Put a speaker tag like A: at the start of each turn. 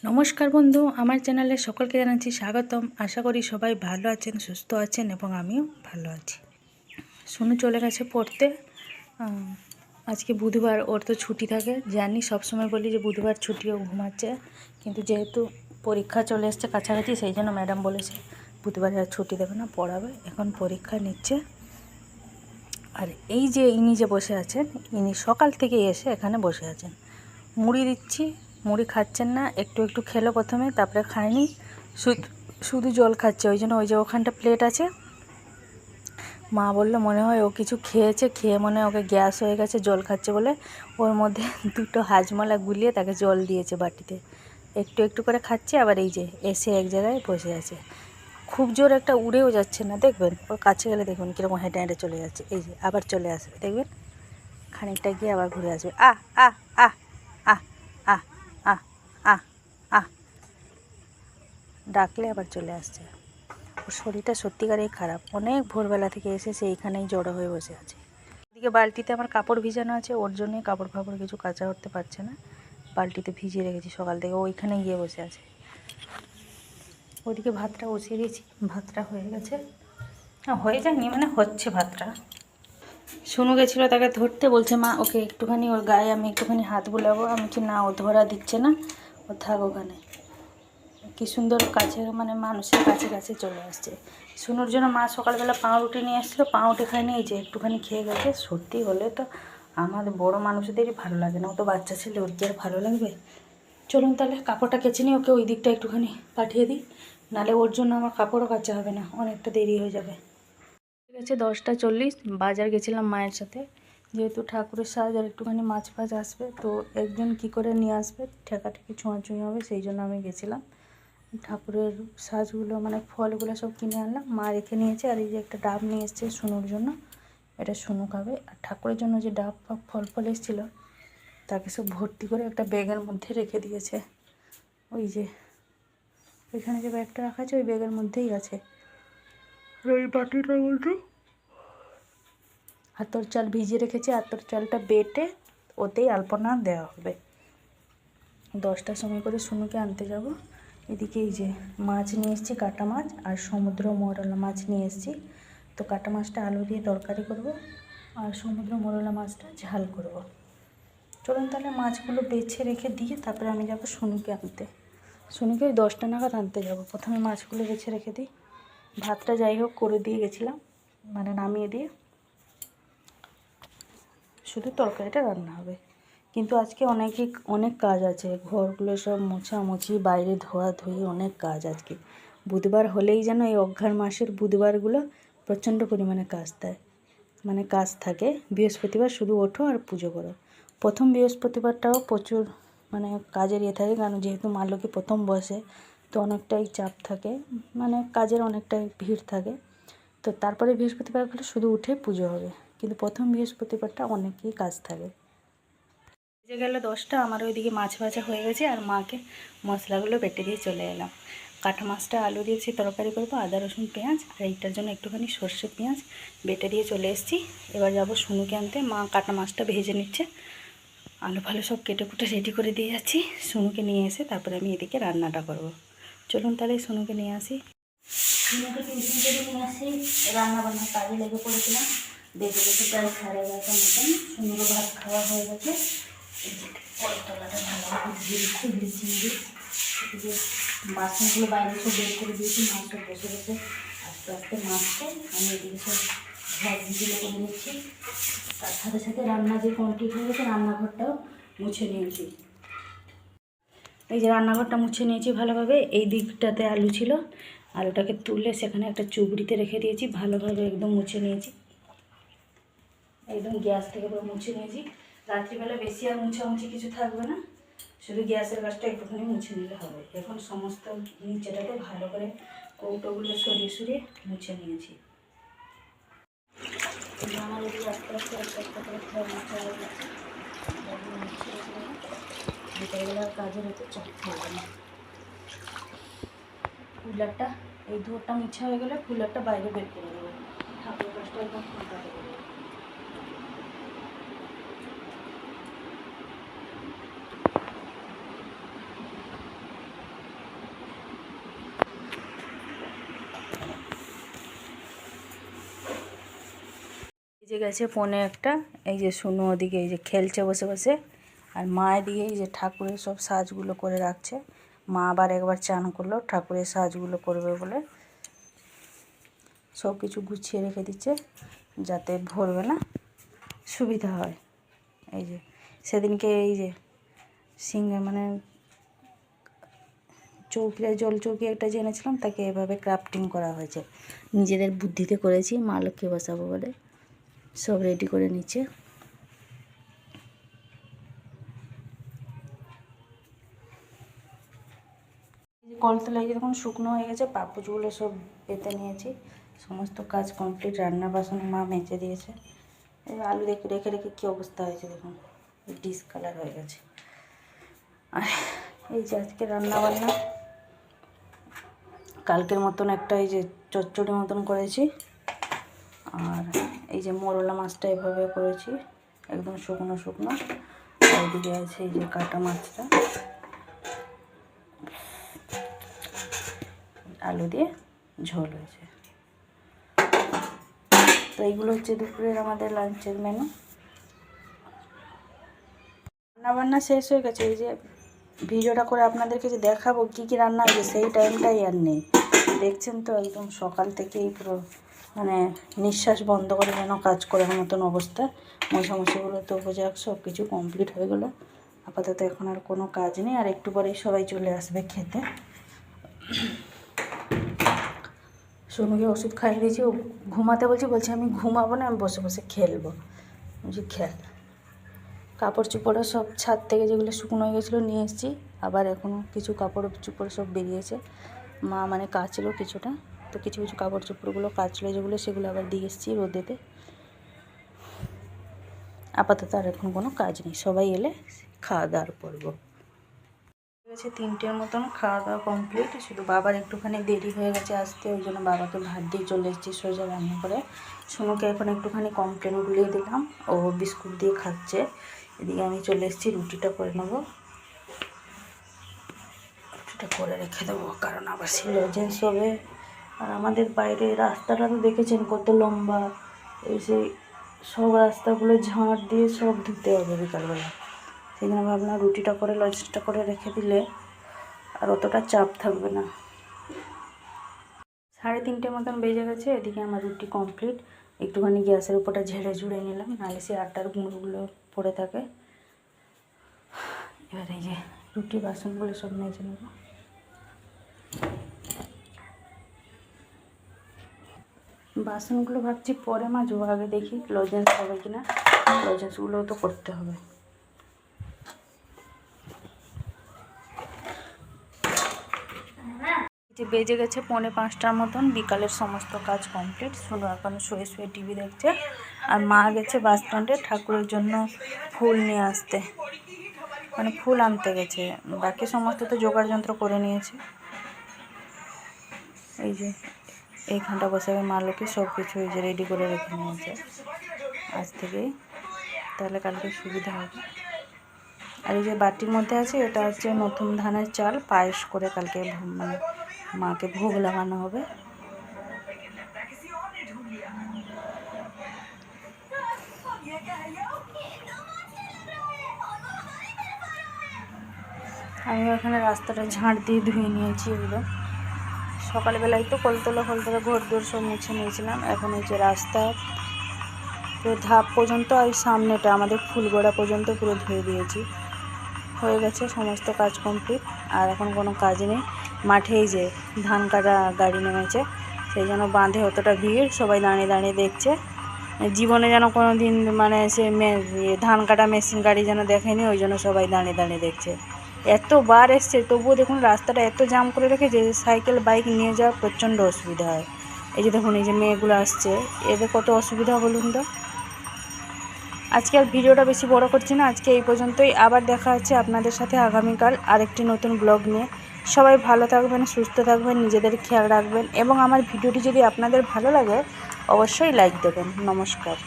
A: নমস্কার বন্ধু, আমার চ্যানেলে সকলকে জানাচ্ছি স্বাগতম। আশা করি সবাই ভালো আছেন, সুস্থ আছেন এবং আমিও ভালো আছি। সোনু চলে গেছে পড়তে। আজকে বুধবার, ওর তো ছুটি থাকে। জানি সবসময় বলি যে বুধবার ছুটিও ঘুমাচ্ছে, কিন্তু যেহেতু পরীক্ষা চলে এসছে কাছাকাছি, সেই জন্য ম্যাডাম বলেছে বুধবারে আর ছুটি দেবে না, পড়াবে। এখন পরীক্ষা নিচ্ছে। আর এই যে ইনি যে বসে আছেন, ইনি সকাল থেকে এসে এখানে বসে আছেন। মুড়ি দিচ্ছি, মুড়ি খাচ্ছেন না। একটু একটু খেলো প্রথমে, তারপরে খায়নি, শুধু জল খাচ্ছে। ওই জন্য ওই যে ওখানটা প্লেট আছে, মা বললো মনে হয় ও কিছু খেয়েছে, খেয়ে মনে হয় ওকে গ্যাস হয়ে গেছে, জল খাচ্ছে বলে ওর মধ্যে দুটো হাজমলা গুলিয়ে তাকে জল দিয়েছে বাটিতে। একটু একটু করে খাচ্ছে। আবার এই যে এসে এক জায়গায় বসে আছে। খুব জোর একটা উড়েও যাচ্ছে না, দেখবেন ওর কাছে গেলে দেখুন কীরকম হেঁটে হেঁটে চলে যাচ্ছে। এই যে আবার চলে আসবে, দেখবেন খানিকটা গিয়ে আবার ঘুরে আসবে। আহ আহ আহ আহ আহ আহ আহ আহ ডাকলে আবার চলে আসছে। ওর শরীরটা সত্যিকারেই খারাপ। অনেক ভোরবেলা থেকে এসে সে এইখানেই জড়ো হয়ে বসে আছে। এদিকে বালতিতে আমার কাপড় ভিজানো আছে, ওর জন্যই কাপড় ফাপড় কিছু কাচা করতে পারছে না। বালতিতে ভিজিয়ে রেখেছি সকাল থেকে, ওইখানে গিয়ে বসে আছে। ওইদিকে ভাতটা বসিয়ে দিয়েছি, ভাতটা হয়ে গেছে। হয়ে যায়নি মানে হচ্ছে ভাতটা। শুনু গেছিলো তাকে ধরতে, বলছে মা ওকে একটুখানি ওর গায়ে আমি একটুখানি হাত বুলাবো। আমি কি না, ও ধরা দিচ্ছে না, ও থাক ওখানে। কী সুন্দর কাছে, মানে মানুষের কাছে কাছে চলে আসছে। শুনুর জন্য মা সকালবেলা পাউরুটি নিয়ে এসেছিলো, পাউরুটি খায়নি, এই যে একটুখানি খেয়ে গেছে। সত্যি হলে তো আমাদের বড় মানুষদেরই ভালো লাগে না, ও তো বাচ্চা ছেলে, ওর কি আর ভালো লাগবে। চলুন তাহলে কাপড়টা কেচে নিই, ওকে ওই দিকটা একটুখানি পাঠিয়ে দিই, নাহলে ওর জন্য আমার কাপড়ও কাচা হবে না, অনেকটা দেরি হয়ে যাবে। ঠিক আছে, 10টা 40। বাজার গেছিলাম মায়ের সাথে, যেহেতু ঠাকুরের সাজ আর একটুখানি মাছ ফাছ আসবে, তো একজন কি করে নিয়ে আসবে, ঠেকাঠেকি ছোঁয়াছুঁয়ি হবে, সেই জন্য আমি গেছিলাম। ঠাকুরের সাজগুলো মানে ফলগুলো সব কিনে আনলাম, মা রেখে নিয়েছে। আর এই যে একটা ডাব নিয়ে এসছে শুনুর জন্য, এটা শুনু খাবে। আর ঠাকুরের জন্য যে ডাব বা ফল ফল এসেছিলো, তাকে সব ভর্তি করে একটা ব্যাগের মধ্যে রেখে দিয়েছে। ওই যে ওইখানে যে ব্যাগটা রাখা আছে, ওই ব্যাগের মধ্যেই আছে। ওই বাটিটার মধ্যে আতর চাল ভিজিয়ে রেখেছি, আতর চালটা বেটে ওতেই আলপনা দেওয়া হবে। 10টার সময় করে শুনুকে আনতে যাব। এদিকে এই যে মাছ নিয়ে এসেছি, কাটা মাছ, আর সমুদ্র মৌরলা মাছ নিয়ে এসেছি। তো কাটা মাছটা আলু দিয়ে তরকারি করব, আর সমুদ্র মৌরলা মাছটা ঝাল করব। চলুন তাহলে মাছগুলো বেছে রেখে দিয়ে তারপরে আমি যাব শুনুকে আনতে। শুনুকে ওই 10টা নাগাদ আনতে যাব। প্রথমে মাছগুলো বেছে রেখে দিই। ভাতটা যাই হোক করে দিয়ে গেছিলাম, মানে নামিয়ে দিয়ে, শুধু তরকারিটা রান্না হবে। কিন্তু আজকে অনেক কাজ আছে, ঘরগুলো সব মোছামুছি, বাইরে ধোয়াধুয়ি, অনেক কাজ আজকে। বুধবার হলেই যেন এই অঘ্রাণ মাসের বুধবারগুলো প্রচণ্ড পরিমাণে কাজ দেয়, মানে কাজ থাকে। বৃহস্পতিবার শুধু ওঠো আর পুজো করো। প্রথম বৃহস্পতিবারটাও প্রচুর মানে কাজের ইয়ে থাকে, কারণ যেহেতু মা লক্ষ্মী প্রথম বসে, তো অনেকটাই চাপ থাকে, মানে কাজের অনেকটাই ভিড় থাকে। তো তারপরে বৃহস্পতিবারগুলো শুধু উঠে পুজো হবে, কিন্তু প্রথম বৃহস্পতিবারটা অনেকই কাজ থাকে। বেজে গেল 10টা, আমার ওইদিকে মাছ ভাজা হয়ে গেছে, আর মাকে মশলাগুলো বেটে দিয়ে চলে এলাম। কাটা মাছটা আলু দিয়েছি তরকারি করবো, আদা রসুন পেঁয়াজ, আর এইটার জন্য একটুখানি সর্ষে পেঁয়াজ বেটে দিয়ে চলে এসেছি। এবার যাব শুনুকে আনতে। মা কাটা মাছটা ভেজে নিচ্ছে, আলু ফালু সব কেটে কুটে রেডি করে দিয়ে যাচ্ছি। শুনুকে নিয়ে এসে তারপরে আমি এদিকে রান্নাটা করব। চলুন তাহলে শুনুকে নিয়ে আসি। শুনুকে টিউশন থেকে নিয়ে আসি, রান্না বান্নার কাজে লেগে পড়েছিলাম। বেজে গেছে প্রায় 11:30 মতন। শুনুরও ভাত খাওয়া হয়ে গেছে। তলাটা ভালোভাবে ধুয়ে দিচ্ছি ব্লিচিং দিয়ে। এদিকে বাসনগুলো বাইরে সব বের করে দিয়েছি, মাছ সব বসে বসে আস্তে আস্তে মাছতে আমি এদিকে সব ভাজিগুলো করে নিচ্ছি। তার সাথে সাথে রান্না যে কমপ্লিট হয়ে গেছে, রান্নাঘরটাও মুছে নিয়েছি। এই যে রান্নাঘরটা মুছে নিয়েছি ভালোভাবে। এই দিকটাতে আলু ছিল, আলুটাকে তুলে সেখানে একটা চুবড়িতে রেখে দিয়েছি, ভালোভাবে একদম মুছে নিয়েছি। একদম গ্যাস থেকে পুরো মুছে নিয়েছি। রাত্রিবেলা বেশি আর মুছামুছি কিছু থাকবে না, শুধু গ্যাসের কাজটা একটুখানি মুছে নিলে হবে। এখন সমস্ত নিচেটাতে ভালো করে কৌটোগুলো সরিয়ে সরিয়ে মুছে নিয়েছি। আমার এদিকে আস্তে আস্তে আস্তে আস্তে করে ঘর মুছা হয়ে গেছে। বিকেলবেলার কাজের হতে চাপ থাকবে না। কুলারটা, এই ধোরটা মুছা হয়ে গেলে কুলারটা বাইরে বের করে দেবো, ঠাকুর কাজটা একদম ফাঁকা করে দেবো। বেজে গেছে 1:45। এই যে শুনো ওদিকে এই যে খেলছে বসে বসে, আর মা এদিকে এই যে ঠাকুরের সব সাজগুলো করে রাখছে। মা আবার একবার চান করলো ঠাকুরের সাজগুলো করবে বলে, সব কিছু গুছিয়ে রেখে দিচ্ছে যাতে ভোরবেলা সুবিধা হয়। এই যে সেদিনকে এই যে মানে চৌকিটা জল চৌকি একটা জেনেছিলাম, তাকে এভাবে ক্রাফটিং করা হয়েছে, নিজেদের বুদ্ধিতে করেছি মা লক্ষ্মী বসাবো বলে। সব রেডি করে নিচ্ছে। কলতলা এই যে দেখুন শুকনো হয়ে গেছে, পাপোশগুলো সব পেতে নিয়েছি, সমস্ত কাজ কমপ্লিট। রান্না বাসন মা মেজে দিয়েছে। আলু রেখে রেখে রেখে কী অবস্থা হয়েছে দেখুন, ডিসকালার হয়ে গেছে। আর এই যে আজকে রান্না বান্না কালকের মতন একটা এই যে চচ্চড়ি মতন করেছি, আর এই যে মোরলা মাছটা এভাবে করেছি একদম শুকনো শুকনো। এইদিকে আছে এই যে কাটা মাছটা আলু দিয়ে ঝোল হয়েছে। তো এইগুলো হচ্ছে দুপুরের আমাদের লাঞ্চের মেনু। রান্নাবান্না শেষ হয়ে গেছে। এই যে ভিডিওটা করে আপনাদেরকে যে দেখাবো কী কী রান্না হয়েছে, সেই টাইমটাই আর নেই। দেখছেন তো একদম সকাল থেকেই পুরো মানে নিঃশ্বাস বন্ধ করে যেন কাজ করার মতন অবস্থা। মশামশিগুলো তো বোঝা সব কিছু কমপ্লিট হয়ে গেলো। আপাতত এখন আর কোনো কাজ নেই, আর একটু পরেই সবাই চলে আসবে খেতে। সোনুকে ওষুধ খাইয়ে দিয়েছি, ও ঘুমাতে বলছে আমি ঘুমাবো না, আমি বসে বসে খেলবো। বলছি খেল। কাপড় চোপড়ও সব ছাদ থেকে যেগুলো শুকনো হয়ে গেছিলো নিয়ে এসেছি, আবার এখনও কিছু কাপড় চোপড় সব বেরিয়েছে। মা মানে কাচলো কিছুটা, তো কিছু কিছু কাপড় চোপড়গুলো কাচলো যেগুলো, সেগুলো আবার দিয়ে এসেছি রোদেতে। আপাতত আর এখন কোনো কাজ নেই, সবাই এলে খাওয়া দাওয়ার করবো। গেছে 3টের মতন, খাওয়া দাওয়া কমপ্লিট। শুধু বাবার একটুখানি দেরি হয়ে গেছে আসতে, ওই জন্য বাবাকে ভাত দিয়ে চলে এসেছি সোজা রান্না করে। সোনুকে এখন একটুখানি কমপ্লেন গুলিয়ে দিলাম, ও বিস্কুট দিয়ে খাচ্ছে। এদিকে আমি চলে এসেছি, রুটিটা করে নেবো। রুটিটা করে রেখে দেবো, কারণ আবার সিলোজেন্স হবে। আর আমাদের বাইরে রাস্তাটা তো দেখেছেন কত লম্বা, এই সেই সব রাস্তাগুলো ঝাঁট দিয়ে সব ধুতে হবে বিকালবেলা। সেই জন্য ভাবলাম রুটিটা করে লঞ্চটা করে রেখে দিলে আর অতটা চাপ থাকবে না। 3:30 মতন বেজে গেছে। এদিকে আমার রুটি কমপ্লিট। একটুখানি গ্যাসের উপরটা ঝেড়ে ঝুড়ে নিলাম, নাহলে সে আটার গুঁড়োগুলো পড়ে থাকে। এবার এই যে রুটি বাসনগুলো সব মেজে নেব। বাসনগুলো ভাবছি পরে মাজবো, আগে দেখি লজেন্স হবে কিনা। লজেন্সগুলোও তো করতে হবে। যে বেজে গেছে 4:45 মতন, বিকালের সমস্ত কাজ কমপ্লিট। শুনো এখন শুয়ে শুয়ে টিভি দেখছে, আর মা গেছে বাস স্ট্যান্ডে ঠাকুরের জন্য ফুল নিয়ে আসতে, মানে ফুল আনতে গেছে। বাকি সমস্ত তো জোগাড় যন্ত্র করে নিয়েছে। এই যে এইখানটা বসাবে মা লোকে, সব কিছু এই যে রেডি করে রেখে নিয়েছে আজ থেকেই, তাহলে কালকে সুবিধা হবে। আর এই যে বাটির মধ্যে আছে, এটা হচ্ছে নতুন ধানের চাল, পায়েস করে কালকে মানে মাকে ভোগ লাগানো হবে। আমি এখানে রাস্তাটা ঝাঁট দিয়ে ধুয়ে নিয়েছি। এগুলো সকালবেলায় তো কলতলা ঘর দোর সব মুছে নিয়েছিলাম। এখন এই যে রাস্তা পুরো ধাপ পর্যন্ত, আর সামনেটা আমাদের ফুলগড়া পর্যন্ত পুরো ধুয়ে দিয়েছি। হয়ে গেছে সমস্ত কাজ কমপ্লিট, আর এখন কোনো কাজ নেই। মাঠেই যে ধান কাটা গাড়ি নেমেছে, সেই জন্য বাঁধে অতটা ভিড়, সবাই দাঁড়িয়ে দাঁড়িয়ে দেখছে। জীবনে যেন কোনো দিন মানে সে ধান কাটা মেশিন গাড়ি যেন দেখেনি, ওই জন্য সবাই দাঁড়িয়ে দাঁড়িয়ে দেখছে। এতবার এসছে তবুও দেখুন রাস্তাটা এত জাম করে রেখেছে, সাইকেল বাইক নিয়ে যাওয়া প্রচণ্ড অসুবিধা হয়। এই যে দেখুন এই যে মেয়েগুলো আসছে, এদের কত অসুবিধা বলুন তো। আজকে আর ভিডিওটা বেশি বড় করছি না, আজকে এই পর্যন্তই। আবার দেখা হচ্ছে আপনাদের সাথে আগামীকাল আরেকটি নতুন ব্লগ নিয়ে। সবাই ভালো থাকবেন, সুস্থ থাকবেন, নিজেদের খেয়াল রাখবেন, এবং আমার ভিডিওটি যদি আপনাদের ভালো লাগে অবশ্যই লাইক দেবেন। নমস্কার।